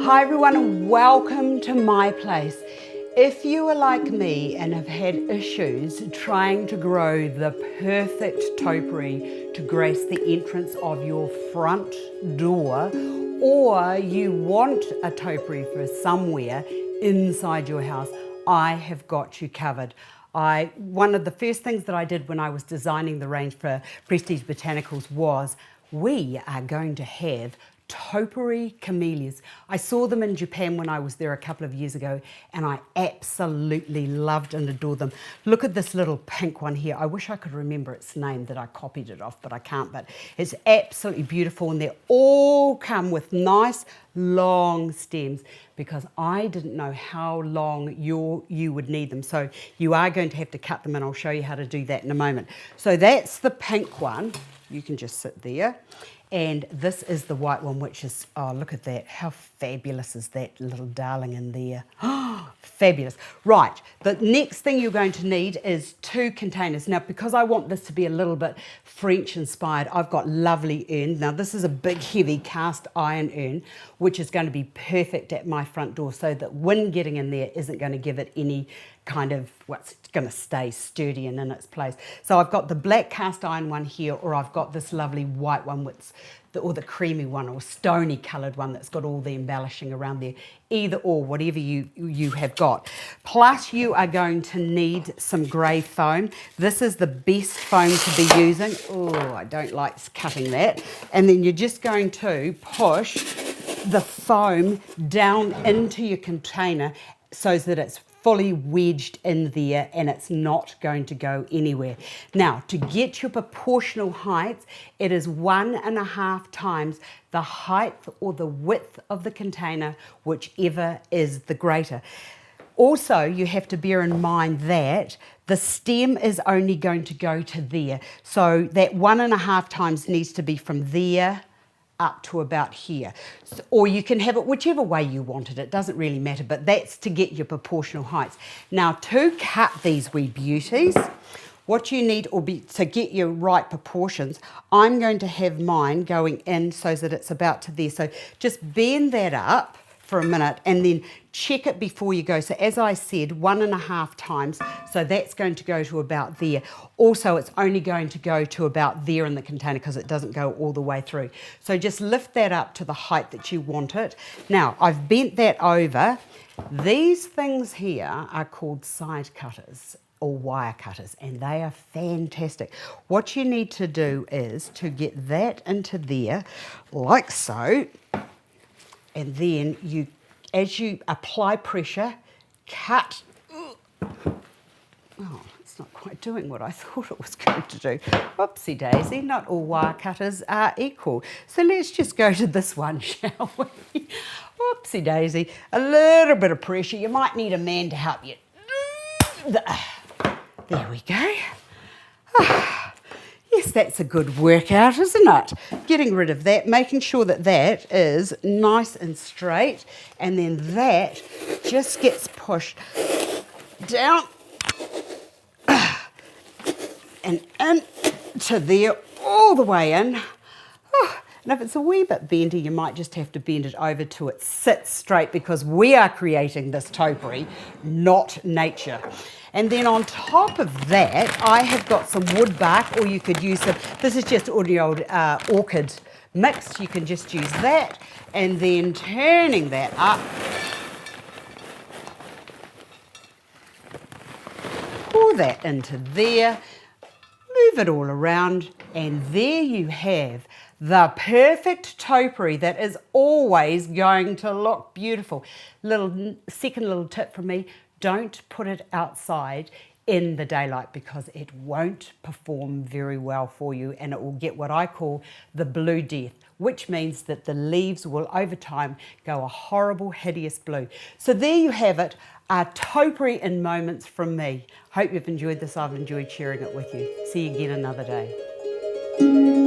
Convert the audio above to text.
Hi everyone and welcome to my place. If you are like me and have had issues trying to grow the perfect topiary to grace the entrance of your front door, or you want a topiary for somewhere inside your house, I have got you covered. One of the first things that I did when I was designing the range for Prestige Botanicals was we are going to have topiary camellias. I saw them in Japan when I was there a couple of years ago and I absolutely loved and adored them. Look at this little pink one here. I wish I could remember its name that I copied it off, but I can't. But it's absolutely beautiful and they all come with nice long stems because I didn't know how long you would need them. So you are going to have to cut them and I'll show you how to do that in a moment. So that's the pink one. You can just sit there. And this is the white one, which is, oh, look at that. How fabulous is that little darling in there? Oh, fabulous. Right, the next thing you're going to need is 2 containers. Now, because I want this to be a little bit French inspired, I've got lovely urns. Now, this is a big, heavy cast iron urn, which is going to be perfect at my front door so that wind getting in there isn't going to give it any kind of, well, it's going to stay sturdy and in its place. So I've got the black cast iron one here, or I've got this lovely white one with or the creamy one or stony coloured one that's got all the embellishing around there. Either or, whatever you have got. Plus you are going to need some grey foam. This is the best foam to be using. Oh, I don't like cutting that. And then you're just going to push the foam down into your container so that it's fully wedged in there and it's not going to go anywhere. Now, to get your proportional heights, it is 1.5 times the height or the width of the container, whichever is the greater. Also, you have to bear in mind that the stem is only going to go to there. So that 1.5 times needs to be from there up to about here. So, or you can have it whichever way you want it. It doesn't really matter, but that's to get your proportional heights. Now, to cut these wee beauties, what you need to get your right proportions, I'm going to have mine going in so that it's about to there. So just bend that up for a minute and then check it before you go. So as I said, 1.5 times, so that's going to go to about there. Also, it's only going to go to about there in the container because it doesn't go all the way through. So just lift that up to the height that you want it. Now, I've bent that over. These things here are called side cutters or wire cutters, and they are fantastic. What you need to do is to get that into there, like so, and then you, as you apply pressure, cut. Oh, it's not quite doing what I thought it was going to do. Whoopsie daisy, not all wire cutters are equal. So let's just go to this one, shall we? Whoopsie daisy, a little bit of pressure. You might need a man to help you. There we go. Yes, that's a good workout, isn't it? Getting rid of that, making sure that that is nice and straight, and then that just gets pushed down and in to there, all the way in. Oh, and if it's a wee bit bendy, you might just have to bend it over till it sits straight because we are creating this topiary, not nature. And then on top of that, I have got some wood bark, or you could use some, this is just ordinary old orchid mix. You can just use that, and then turning that up, pour that into there, move it all around, and there you have the perfect topiary that is always going to look beautiful. Second little tip from me, don't put it outside in the daylight because it won't perform very well for you and it will get what I call the blue death, which means that the leaves will over time go a horrible, hideous blue. So there you have it, a topiary in moments from me. Hope you've enjoyed this. I've enjoyed sharing it with you. See you again another day.